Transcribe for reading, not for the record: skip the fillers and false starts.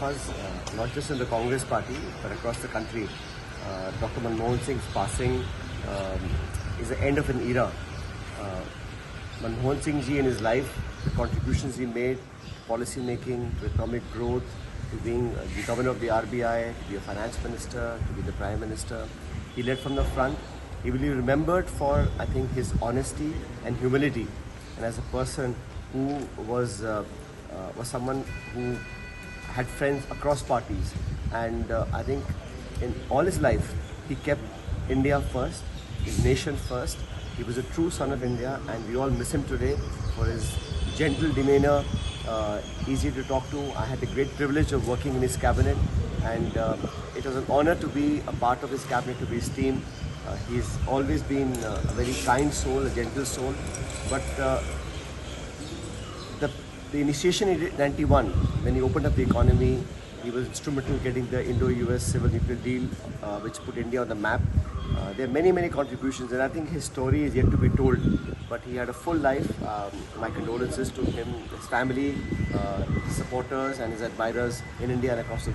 us, not just in the Congress party, but across the country. Dr. Manmohan Singh's passing is the end of an era. Manmohan Singh ji in his life, the contributions he made, policy making, to economic growth, to being the governor of the RBI, to be a finance minister, to be the prime minister. He led from the front. He will be remembered for, I think, his honesty and humility, and as a person who was someone who had friends across parties, and I think in all his life he kept India first, his nation first. He was a true son of India, and we all miss him today for his gentle demeanor, easy to talk to. I had the great privilege of working in his cabinet, and it was an honor to be a part of his cabinet, to be his team. He's always been a very kind soul, a gentle soul, but the initiation he did in 91, when he opened up the economy, he was instrumental in getting the Indo-US civil nuclear deal, which put India on the map. There are many, many contributions, and I think his story is yet to be told. But he had a full life. My condolences to him, his family, his supporters, and his admirers in India and across the world.